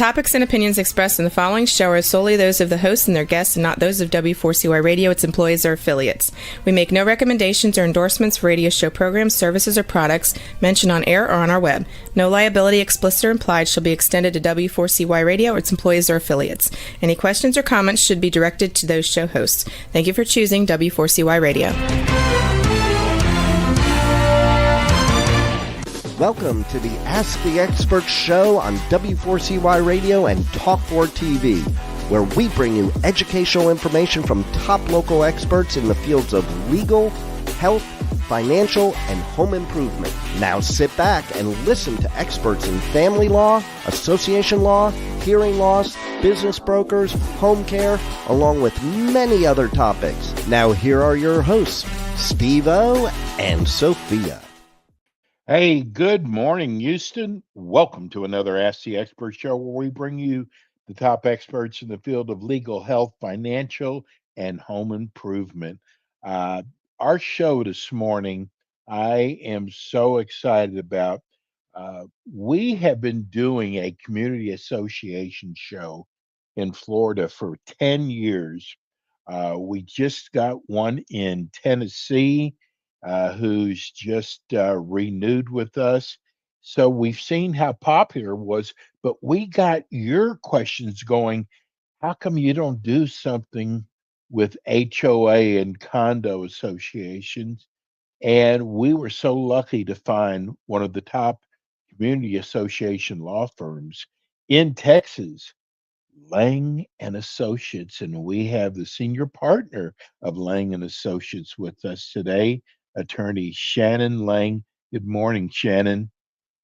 topics and opinions expressed in the following show are solely those of the hosts and their guests and not those of W4CY Radio, its employees, or affiliates. We make no recommendations or endorsements for radio show programs, services, or products mentioned on air or on our web. No liability, explicit or implied, shall be extended to W4CY Radio or its employees or affiliates. Any questions or comments should be directed to those show hosts. Thank you for choosing W4CY Radio. Welcome to the Ask the Expert show on W4CY Radio and Talk4 TV, where we bring you educational information from top local experts in the fields of legal, health, financial, and home improvement. Now sit back and listen to experts in family law, association law, hearing loss, business brokers, home care, along with many other topics. Now here are your hosts, Steve-O and Sophia. Hey, good morning, Houston. Welcome to another Ask the Expert show where we bring you the top experts in the field of legal, health, financial, and home improvement. Our show this morning, I am so excited about. We have been doing a community association show in Florida for 10 years. We just got one in Tennessee. Who's just renewed with us. So we've seen how popular it was, but we got your questions going. How come you don't do something with HOA and condo associations? And we were so lucky to find one of the top community association law firms in Texas, Lang and Associates, and we have the senior partner of Lang and Associates with us today, attorney Shannon Lang. Good morning, Shannon.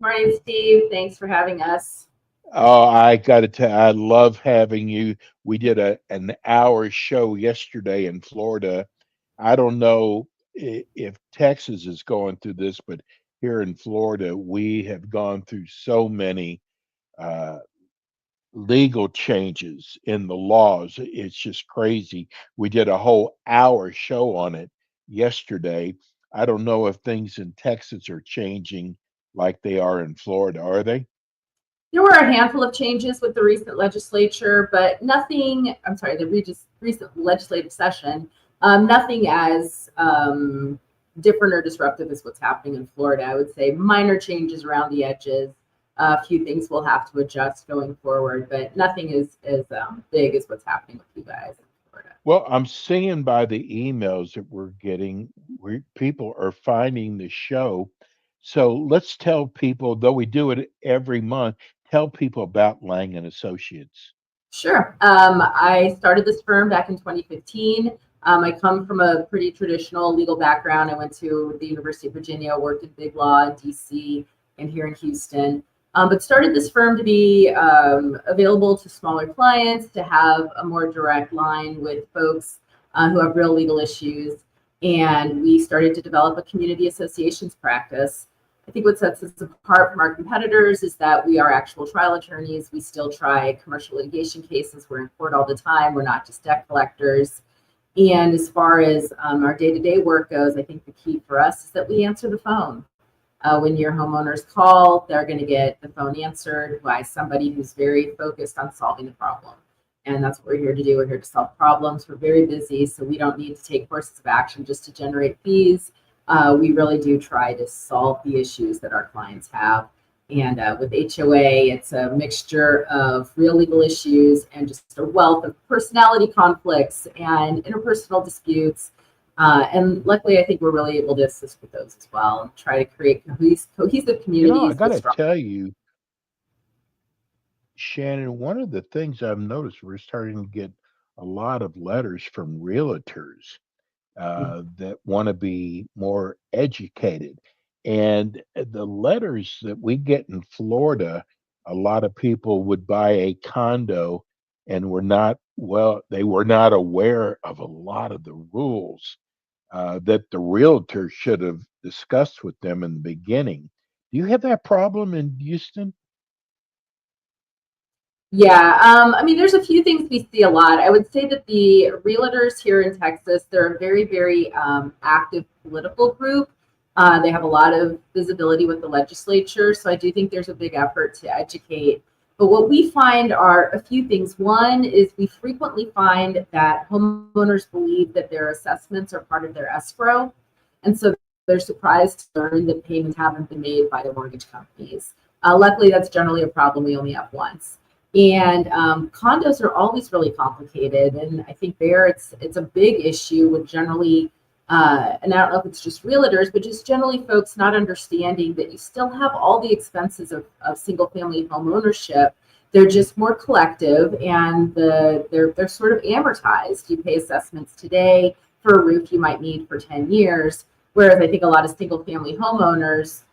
Morning, Steve. Thanks for having us. Oh, I got to tell you, I love having you. We did an hour show yesterday in Florida. I don't know if Texas is going through this, but here in Florida, we have gone through so many legal changes in the laws. It's just crazy. We did a whole hour show on it yesterday. I don't know if things in Texas are changing like they are in Florida, are they? There were a handful of changes with the recent legislature, but nothing, the recent legislative session, nothing as different or disruptive as what's happening in Florida. I would say minor changes around the edges. A few things we'll have to adjust going forward, but nothing as big as what's happening with you guys. Well, I'm seeing by the emails that we're getting, people are finding the show. So let's tell people, though we do it every month, tell people about Lang and Associates. Sure. I started this firm back in 2015. I come from a pretty traditional legal background. I went to the University of Virginia, worked in big law in DC and here in Houston. But started this firm to be available to smaller clients, to have a more direct line with folks who have real legal issues. And we started to develop a community associations practice. I think what sets us apart from our competitors is that we are actual trial attorneys. We still try commercial litigation cases. We're in court all the time. We're not just debt collectors. And as far as our day-to-day work goes, I think the key for us is that we answer the phone. When your homeowners call, they're going to get the phone answered by somebody who's very focused on solving the problem. And that's what we're here to do. We're here to solve problems. We're very busy, so we don't need to take courses of action just to generate fees. We really do try to solve the issues that our clients have. And with HOA, it's a mixture of real legal issues and just a wealth of personality conflicts and interpersonal disputes. And luckily, I think we're really able to assist with those as well and try to create cohesive communities. I got to tell you, Shannon, one of the things I've noticed, we're starting to get a lot of letters from realtors that want to be more educated. And the letters that we get in Florida, a lot of people would buy a condo and they were not aware of a lot of the rules that the realtor should have discussed with them in the beginning. Do you have that problem in Houston? Yeah, there's a few things we see a lot. I would say that the realtors here in Texas, they're a very, very active political group. They have a lot of visibility with the legislature. So I do think there's a big effort to educate But what we find are a few things. One is we frequently find that homeowners believe that their assessments are part of their escrow. And so they're surprised to learn that payments haven't been made by their mortgage companies. Luckily, that's generally a problem we only have once. And condos are always really complicated. And I think there it's a big issue with generally, and I don't know if it's just realtors, but just generally folks not understanding that you still have all the expenses of single family home ownership. They're just more collective, and they're sort of amortized. You pay assessments today for a roof you might need for 10 years. Whereas I think a lot of single family homeowners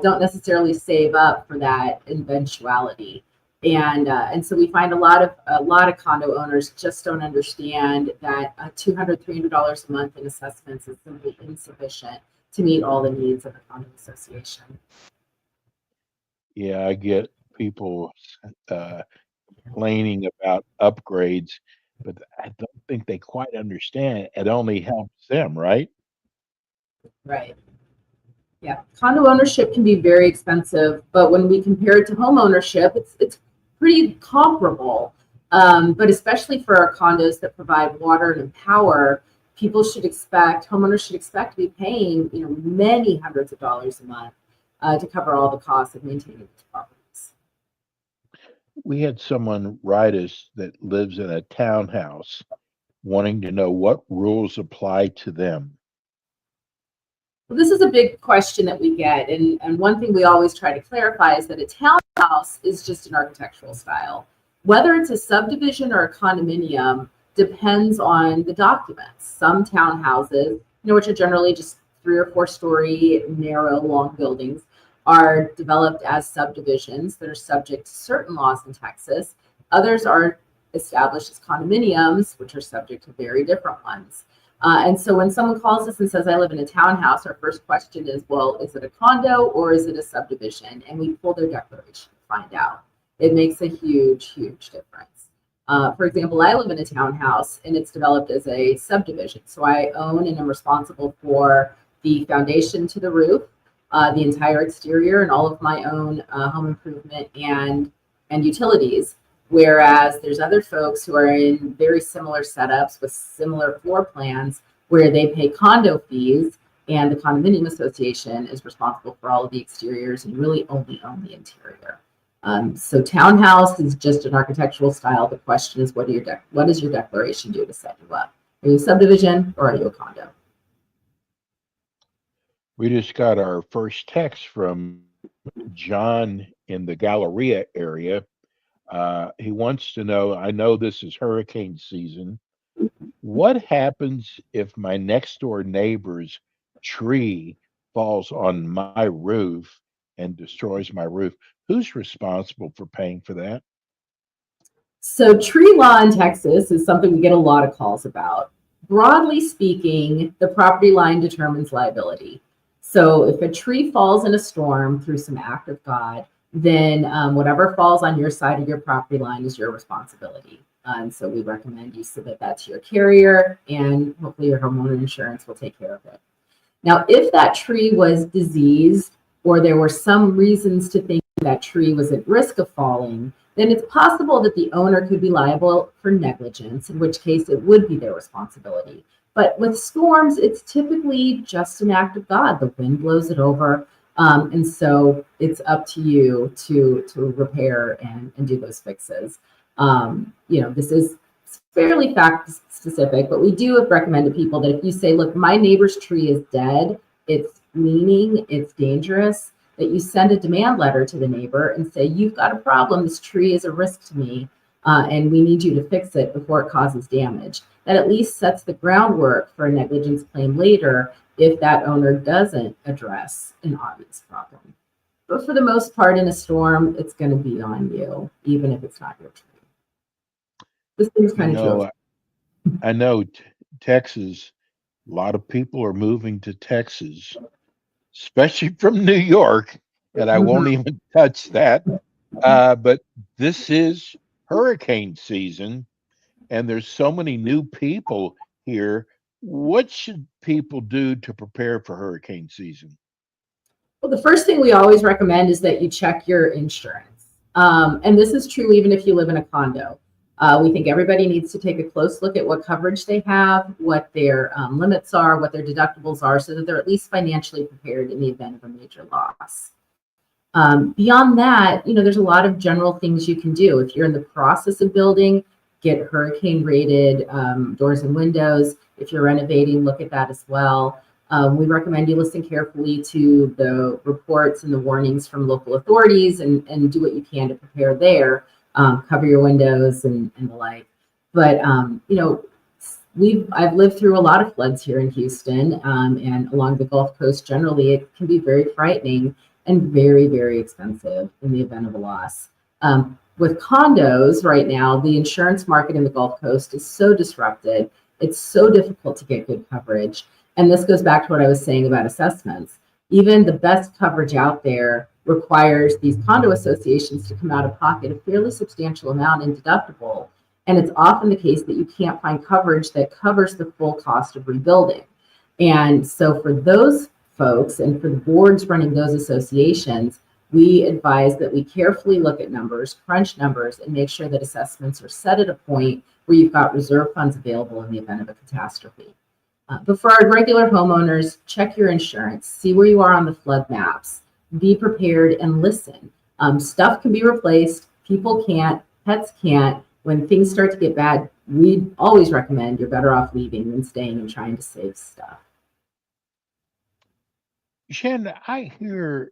don't necessarily save up for that eventuality. And so we find a lot of condo owners just don't understand that $200, $300 a month in assessments is simply insufficient to meet all the needs of a condo association. Yeah, I get people complaining about upgrades, but I don't think they quite understand it only helps them, right? Right. Yeah. Condo ownership can be very expensive, but when we compare it to home ownership, it's pretty comparable. But especially for our condos that provide water and power, homeowners should expect to be paying, many hundreds of dollars a month to cover all the costs of maintaining these properties. We had someone write us that lives in a townhouse wanting to know what rules apply to them. Well, this is a big question that we get. And one thing we always try to clarify is that a townhouse is just an architectural style. Whether it's a subdivision or a condominium depends on the documents. Some townhouses, which are generally just 3 or 4 story, narrow, long buildings, are developed as subdivisions that are subject to certain laws in Texas. Others are established as condominiums, which are subject to very different ones. And so when someone calls us and says, I live in a townhouse, our first question is, well, is it a condo or is it a subdivision? And we pull their declaration to find out. It makes a huge, huge difference. For example, I live in a townhouse and it's developed as a subdivision. So I own and am responsible for the foundation to the roof, the entire exterior, and all of my own home improvement and utilities. Whereas there's other folks who are in very similar setups with similar floor plans where they pay condo fees and the condominium association is responsible for all of the exteriors and really only own the interior. So townhouse is just an architectural style. The question is, what does your declaration do to set you up? Are you a subdivision or are you a condo? We just got our first text from John in the Galleria area. He wants to know, I know this is hurricane season. What happens if my next door neighbor's tree falls on my roof and destroys my roof? Who's responsible for paying for that? So tree law in Texas is something we get a lot of calls about. Broadly speaking, the property line determines liability. So if a tree falls in a storm through some act of God, then whatever falls on your side of your property line is your responsibility. And so we recommend you submit that to your carrier, and hopefully your homeowner insurance will take care of it. Now, if that tree was diseased or there were some reasons to think that tree was at risk of falling, then it's possible that the owner could be liable for negligence, in which case it would be their responsibility. But with storms, it's typically just an act of God. The wind blows it over. And so it's up to you to repair and do those fixes. This is fairly fact specific, but we do recommend to people that if you say, look, my neighbor's tree is dead, it's leaning, it's dangerous, that you send a demand letter to the neighbor and say, you've got a problem, this tree is a risk to me, and we need you to fix it before it causes damage. That at least sets the groundwork for a negligence claim later if that owner doesn't address an obvious problem. But for the most part, in a storm, it's going to be on you, even if it's not your tree. This thing's kind of true. I know Texas, a lot of people are moving to Texas, especially from New York, and I won't even touch that. But this is hurricane season, and there's so many new people here. What should people do to prepare for hurricane season? Well, the first thing we always recommend is that you check your insurance. And this is true even if you live in a condo. We think everybody needs to take a close look at what coverage they have, what their limits are, what their deductibles are, so that they're at least financially prepared in the event of a major loss. Beyond that, there's a lot of general things you can do. If you're in the process of building, get hurricane rated doors and windows. If you're renovating, look at that as well. We recommend you listen carefully to the reports and the warnings from local authorities and do what you can to prepare there. Cover your windows and the like. But, I've lived through a lot of floods here in Houston and along the Gulf Coast generally. It can be very frightening and very, very expensive in the event of a loss. With condos right now, the insurance market in the Gulf Coast is so disrupted. It's so difficult to get good coverage. And this goes back to what I was saying about assessments. Even the best coverage out there requires these condo associations to come out of pocket a fairly substantial amount in deductible. And it's often the case that you can't find coverage that covers the full cost of rebuilding. And so for those folks and for the boards running those associations, we advise that we carefully look at numbers, crunch numbers, and make sure that assessments are set at a point where you've got reserve funds available in the event of a catastrophe. But for our regular homeowners, check your insurance, see where you are on the flood maps, be prepared and listen. Stuff can be replaced, people can't, pets can't. When things start to get bad, we always recommend you're better off leaving than staying and trying to save stuff. Shannon, I hear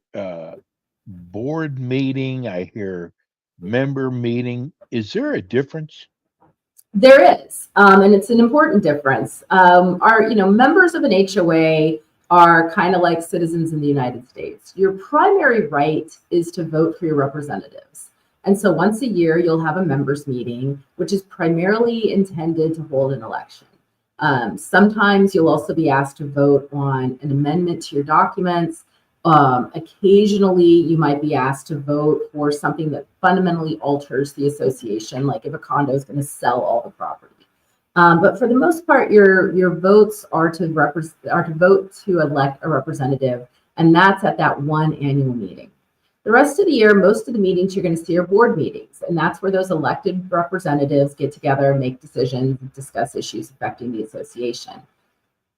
board meeting, I hear member meeting. Is there a difference? There is, and it's an important difference. Our members of an HOA are kind of like citizens in the United States. Your primary right is to vote for your representatives. And so once a year, you'll have a members meeting, which is primarily intended to hold an election. Sometimes you'll also be asked to vote on an amendment to your documents. Occasionally, you might be asked to vote for something that fundamentally alters the association, like if a condo is going to sell all the property. But for the most part, your votes are to vote to elect a representative, and that's at that one annual meeting. The rest of the year, most of the meetings you're going to see are board meetings, and that's where those elected representatives get together and make decisions and discuss issues affecting the association.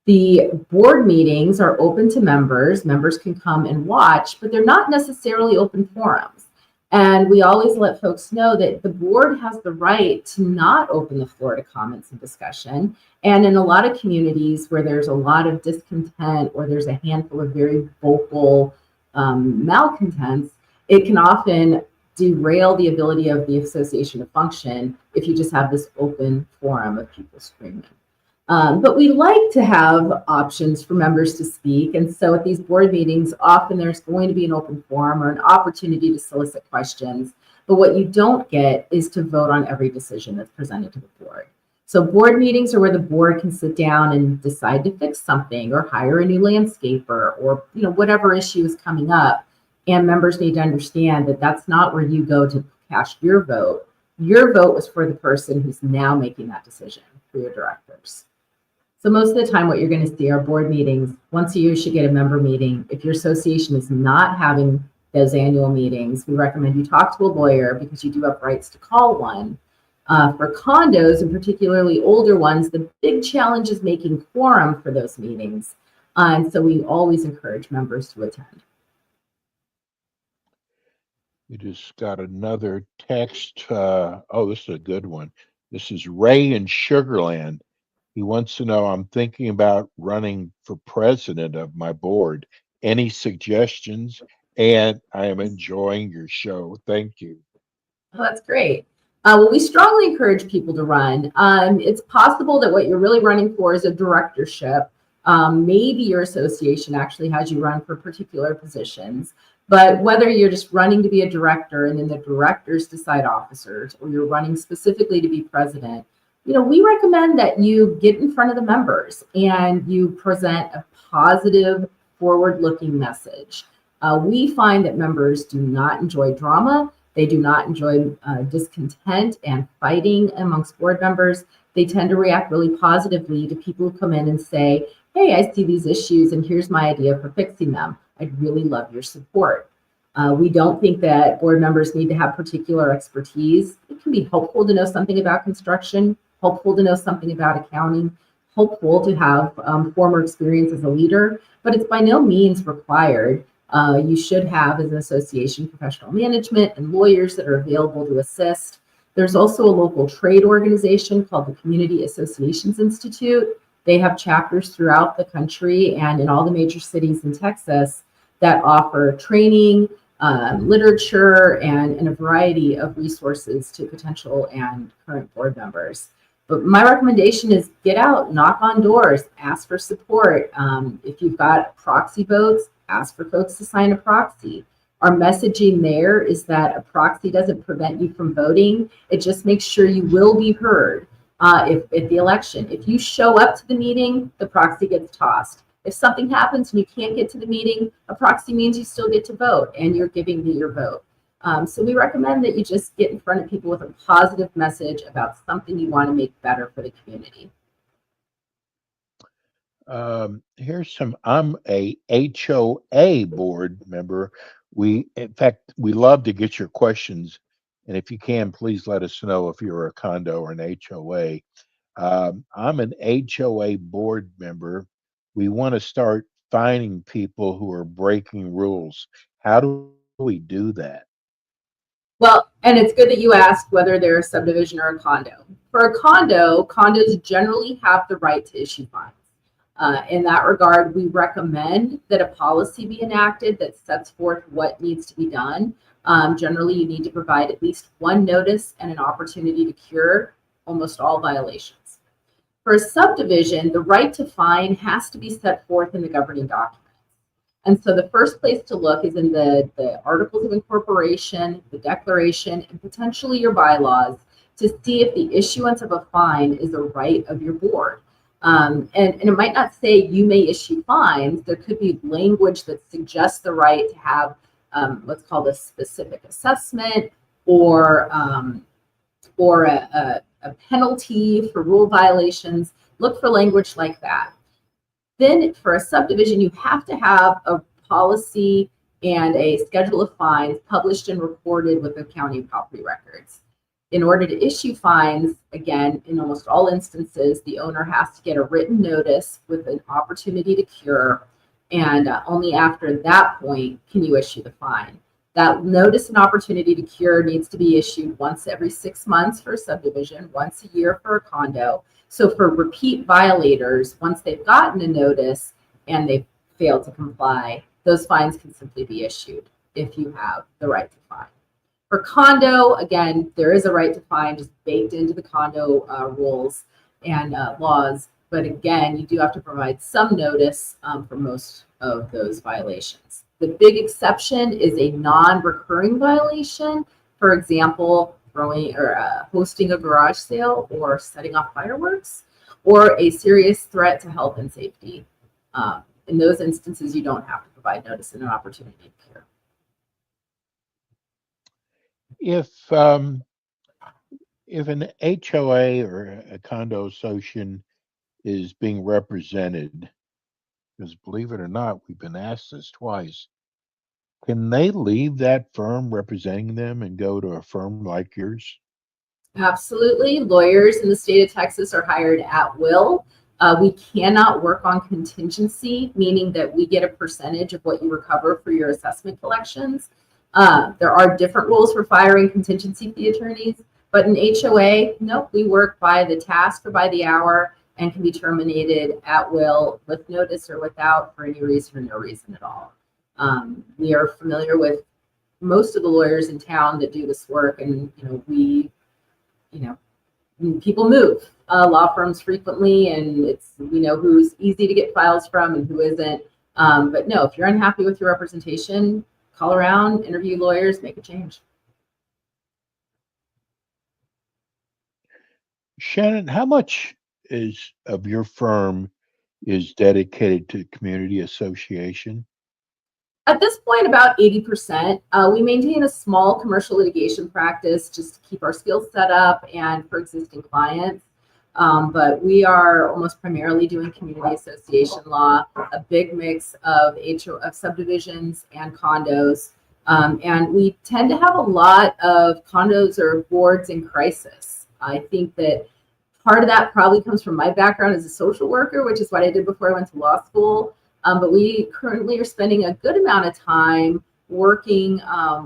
The board meetings are open to members. Members can come and watch, but they're not necessarily open forums. And we always let folks know that the board has the right to not open the floor to comments and discussion. And in a lot of communities where there's a lot of discontent or there's a handful of very vocal malcontents, it can often derail the ability of the association to function if you just have this open forum of people screaming. But we like to have options for members to speak. And so at these board meetings, often there's going to be an open forum or an opportunity to solicit questions. But what you don't get is to vote on every decision that's presented to the board. So board meetings are where the board can sit down and decide to fix something or hire a new landscaper or whatever issue is coming up. And members need to understand that that's not where you go to cast your vote. Your vote was for the person who's now making that decision, for your directors. So most of the time what you're going to see are board meetings. Once a year, you should get a member meeting. If your association is not having those annual meetings, we recommend you talk to a lawyer because you do have rights to call one. For condos, and particularly older ones, the big challenge is making quorum for those meetings. And so we always encourage members to attend. We just got another text. This is a good one. This is Ray in Sugarland. He wants to know, I'm thinking about running for president of my board. Any suggestions? And I am enjoying your show. Thank you. Oh, that's great. Well, we strongly encourage people to run. It's possible that what you're really running for is a directorship. Maybe your association actually has you run for particular positions. But whether you're just running to be a director and then the directors decide officers, or you're running specifically to be president, we recommend that you get in front of the members and you present a positive, forward-looking message. We find that members do not enjoy drama. They do not enjoy discontent and fighting amongst board members. They tend to react really positively to people who come in and say, hey, I see these issues and here's my idea for fixing them. I'd really love your support. We don't think that board members need to have particular expertise. It can be helpful to know something about construction, helpful to know something about accounting, helpful to have former experience as a leader, but it's by no means required. You should have, as an association, professional management and lawyers that are available to assist. There's also a local trade organization called the Community Associations Institute. They have chapters throughout the country and in all the major cities in Texas that offer training, literature, and a variety of resources to potential and current board members. But my recommendation is get out, knock on doors, ask for support. If you've got proxy votes, ask for folks to sign a proxy. Our messaging there is that a proxy doesn't prevent you from voting. It just makes sure you will be heard at the election. If you show up to the meeting, the proxy gets tossed. If something happens and you can't get to the meeting, a proxy means you still get to vote and you're giving me your vote. So we recommend that you just get in front of people with a positive message about something you want to make better for the community. I'm a HOA board member. In fact, we love to get your questions. And if you can, please let us know if you're a condo or an HOA. I'm an HOA board member. We want to start finding people who are breaking rules. How do we do that? Well, and it's good that you asked whether they're a subdivision or a condo. For a condo, condos generally have the right to issue fines. In that regard, we recommend that a policy be enacted that sets forth what needs to be done. Generally, you need to provide at least one notice and an opportunity to cure almost all violations. For a subdivision, the right to fine has to be set forth in the governing documents. And so the first place to look is in the Articles of Incorporation, the Declaration, and potentially your bylaws to see if the issuance of a fine is a right of your board. And it might not say you may issue fines. There could be language that suggests the right to have what's called a specific assessment or a penalty for rule violations. Look for language like that. Then for a subdivision, you have to have a policy and a schedule of fines published and recorded with the county property records. In order to issue fines, again, in almost all instances, the owner has to get a written notice with an opportunity to cure, and only after that point can you issue the fine. That notice and opportunity to cure needs to be issued once every 6 months for a subdivision, once a year for a condo. So for repeat violators, once they've gotten a notice and they've failed to comply, those fines can simply be issued if you have the right to fine. For condo, again, there is a right to fine just baked into the condo rules and laws. But again, you do have to provide some notice for most of those violations. The big exception is a non-recurring violation. For example, throwing or hosting a garage sale or setting off fireworks, or a serious threat to health and safety. In those instances, you don't have to provide notice and an opportunity to cure. If an HOA or a condo association is being represented, because believe it or not, we've been asked this twice, can they leave that firm representing them and go to a firm like yours? Absolutely. Lawyers in the state of Texas are hired at will. We cannot work on contingency, meaning that we get a percentage of what you recover for your assessment collections. There are different rules for firing contingency fee attorneys, but in HOA, nope, we work by the task or by the hour and can be terminated at will with notice or without for any reason or no reason at all. We are familiar with most of the lawyers in town that do this work, and people move law firms frequently, and we know who's easy to get files from and who isn't. But no, if you're unhappy with your representation, call around, interview lawyers, make a change. Shannon, how much of your firm is dedicated to community association? At this point, about 80%. We maintain a small commercial litigation practice just to keep our skills set up and for existing clients. But we are almost primarily doing community association law, a big mix of subdivisions and condos. And we tend to have a lot of condos or boards in crisis. I think that part of that probably comes from my background as a social worker, which is what I did before I went to law school. But we currently are spending a good amount of time working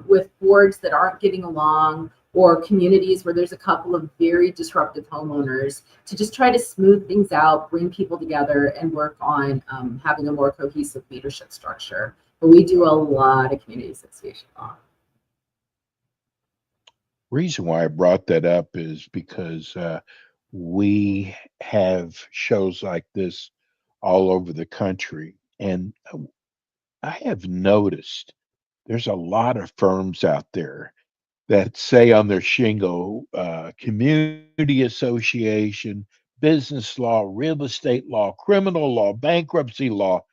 with boards that aren't getting along, or communities where there's a couple of very disruptive homeowners, to just try to smooth things out, bring people together, and work on having a more cohesive leadership structure. But we do a lot of community association law. Reason why I brought that up is because we have shows like this all over the country, and I have noticed there's a lot of firms out there that say on their shingle, community association, business law, real estate law, criminal law, bankruptcy law.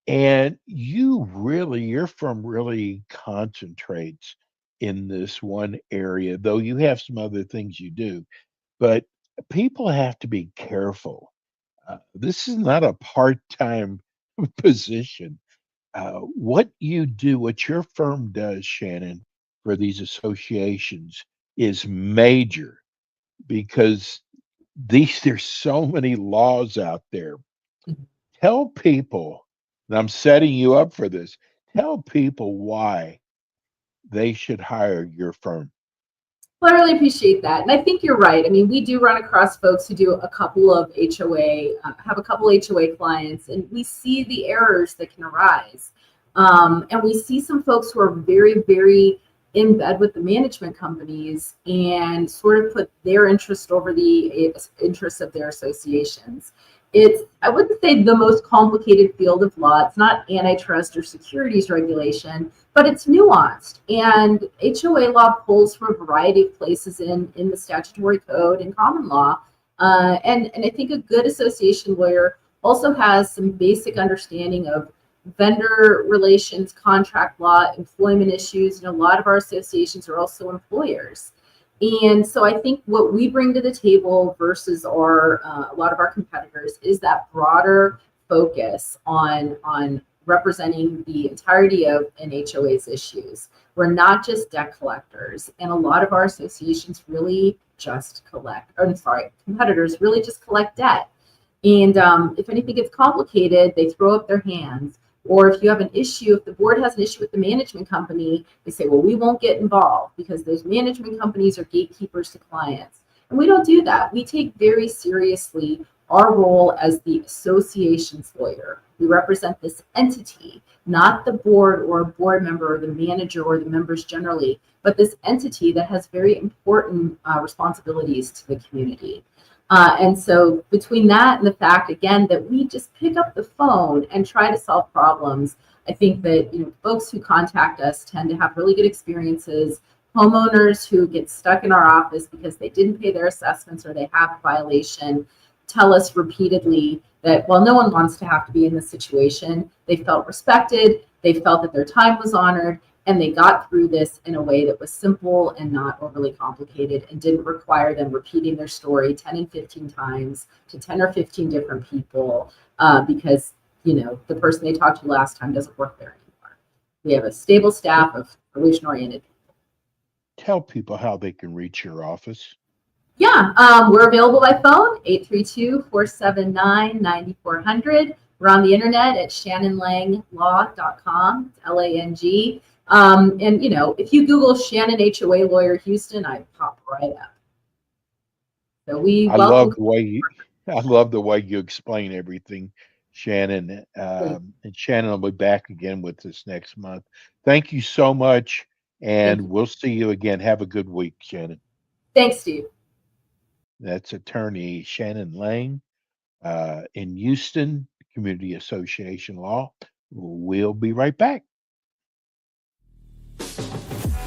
And your firm really concentrates in this one area, though you have some other things you do. But people have to be careful. This is not a part-time position. What you do, what your firm does, Shannon, for these associations is major, because there's so many laws out there. Tell people, and I'm setting you up for this, tell people why they should hire your firm. Well, I really appreciate that. And I think you're right. I mean, we do run across folks who do a couple of HOA, have a couple HOA clients, and we see the errors that can arise. And we see some folks who are very, very in bed with the management companies and sort of put their interest over the interests of their associations. It's, I wouldn't say, the most complicated field of law. It's not antitrust or securities regulation, but it's nuanced. And HOA law pulls from a variety of places in the statutory code and common law. And I think a good association lawyer also has some basic understanding of vendor relations, contract law, employment issues. A lot of our associations are also employers. And so I think what we bring to the table versus a lot of our competitors is that broader focus on representing the entirety of an HOA's issues. We're not just debt collectors, and a lot of our associations really just competitors really just collect debt. And if anything gets complicated, they throw up their hands. Or if you have an issue, if the board has an issue with the management company, they say, well, we won't get involved because those management companies are gatekeepers to clients. And we don't do that. We take very seriously our role as the association's lawyer. We represent this entity, not the board or a board member or the manager or the members generally, but this entity that has very important responsibilities to the community. And so between that and the fact, again, that we just pick up the phone and try to solve problems, I think that folks who contact us tend to have really good experiences. Homeowners who get stuck in our office because they didn't pay their assessments or they have a violation tell us repeatedly that, well, no one wants to have to be in this situation. They felt respected, they felt that their time was honored, and they got through this in a way that was simple and not overly complicated and didn't require them repeating their story 10 and 15 times to 10 or 15 different people because, the person they talked to last time doesn't work there anymore. We have a stable staff of solution-oriented people. Tell people how they can reach your office. Yeah, we're available by phone, 832-479-9400. We're on the internet at shannonlanglaw.com, Lang. And if you Google Shannon HOA Lawyer Houston, I pop right up. So I love the way you explain everything, Shannon. And Shannon will be back again with us next month. Thank you so much, and we'll see you again. Have a good week, Shannon. Thanks, Steve. That's attorney Shannon Lang in Houston, Community Association Law. We'll be right back.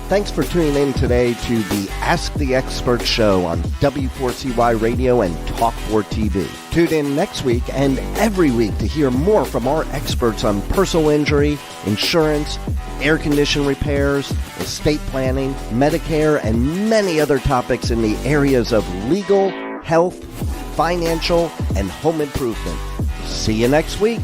Thanks for tuning in today to the Ask the Expert show on W4CY Radio and Talk4 TV. Tune in next week and every week to hear more from our experts on personal injury, insurance, air condition repairs, estate planning, Medicare, and many other topics in the areas of legal, health, financial, and home improvement. See you next week.